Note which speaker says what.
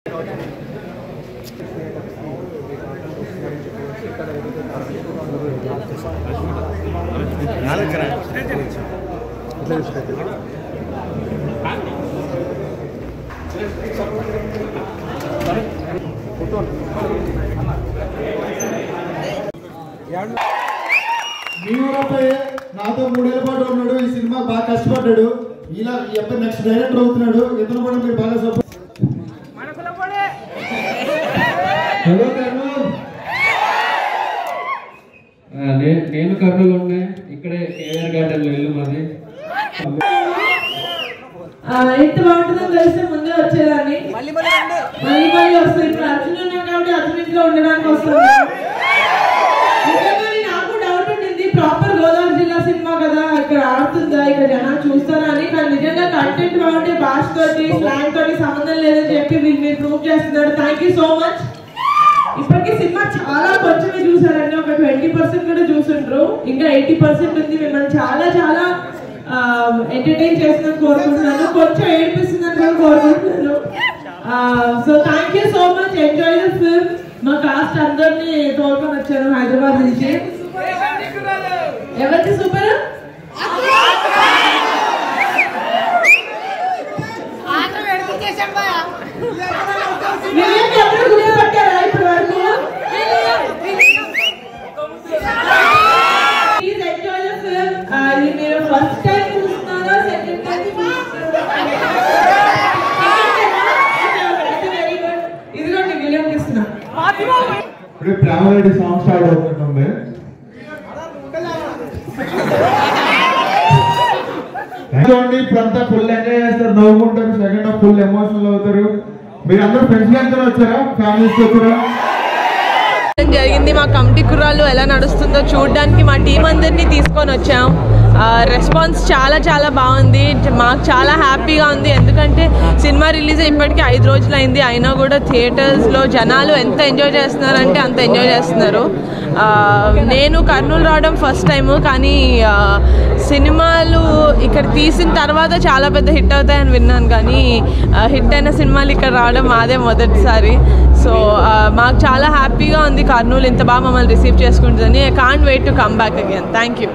Speaker 1: నాతో 3 ఏళ్ల పాటు ఉన్నాడు. ఈ సినిమా బాగా కష్టపడ్డాడు. ఇలా ఎప్పుడు నెక్స్ట్ డైరెక్టర్ అవుతున్నాడు. ఇతను కూడా మీరు బాగా సపోర్ట్. హలో
Speaker 2: నేను కర్నూలు ఇక్కడే కేఆర్ గార్డెన్ లో ఇల్లు మాది.
Speaker 3: ఎంత బాగుంటుందని తెలిస్తే ముందే వచ్చేదాన్ని. మళ్ళీ వస్తుంది. ఇప్పుడు అర్జున్ ఉన్నాం కాబట్టి అర్జున్ ఇంట్లో ఉండడానికి వస్తుంది. నాకు డౌట్ ఉంటుంది, ప్రాపర్ గోదావరి జిల్లా సినిమా కదా, ఇక్కడ ఆడుతుందా, ఇక్కడ జనాలు చూస్తారా అని. కానీ నిజంగా కంటెంట్ బాగుంటే భాషతోటి స్లాంగ్ తోటి సంబంధం లేదని చెప్పి మీరు ప్రూవ్ చేస్తున్నారు. Thank you so much. ఇప్పటికీ సినిమా చాలా కొంచెమే చూసారండి, ఒక 20% కూడా చూసుంటారు. ఇంకా 80% ఉంది. మిమ్మల్ని చాలా చాలా ఎంటర్టైన్ చేస్తుందని కోరుకుంటున్నాను, కొంచెం ఏడిపిస్తుందని కూడా కోరుకుంటున్నాను. So thank you so much. Enjoy the film. మా కాస్ట్ అందరినీ తోడుకొని వచ్చారు హైదరాబాద్ నుంచి. ఎవరికి సూపర్? గుర్తుపట్టారా ఇప్పటి వరకు? Please enjoy the film. ఇది మీరు ఫస్ట్ టైం చూస్తున్నారా, సెకండ్ టైం చూస్తున్నారా? Very good. ఇదిగోండి విలియం ఇస్తున్నా.
Speaker 1: ఇప్పుడు ప్రేమరెడ్డి సాంగ్ స్టార్ట్ అవుతుంది. ఇప్పుడంతా ఫుల్ ఎంజాయ్ చేస్తారు, నవ్వుకుంటారు. సెకండ్ హాఫ్ ఫుల్ ఎమోషనల్ అవుతారు. మీరు అందరూ ఫ్రెండ్స్ ఎంతో వచ్చారా, ఫ్యామిలీస్ వచ్చారా?
Speaker 3: జరిగింది. మా కమిటీ కుర్రాళ్ళు ఎలా నడుస్తుందో చూడడానికి మా టీం అందరినీ తీసుకొని వచ్చాం. రెస్పాన్స్ చాలా చాలా బాగుంది. మాకు చాలా హ్యాపీగా ఉంది. ఎందుకంటే సినిమా రిలీజ్ ఇప్పటికీ 5 రోజులు అయింది. అయినా కూడా థియేటర్స్లో జనాలు ఎంత ఎంజాయ్ చేస్తున్నారంటే అంత ఎంజాయ్ చేస్తున్నారు. నేను కర్నూలు రావడం ఫస్ట్ టైము, కానీ సినిమాలు ఇక్కడ తీసిన తర్వాత చాలా పెద్ద హిట్ అవుతాయని విన్నాను. కానీ హిట్ అయిన సినిమాలు ఇక్కడ రావడం మాదే మొదటిసారి. సో మాకు చాలా హ్యాపీగా ఉంది కర్నూలు ఇంత బాగా మమ్మల్ని రిసీవ్ చేసుకుంటుందని. I can't wait to come back again. Thank you.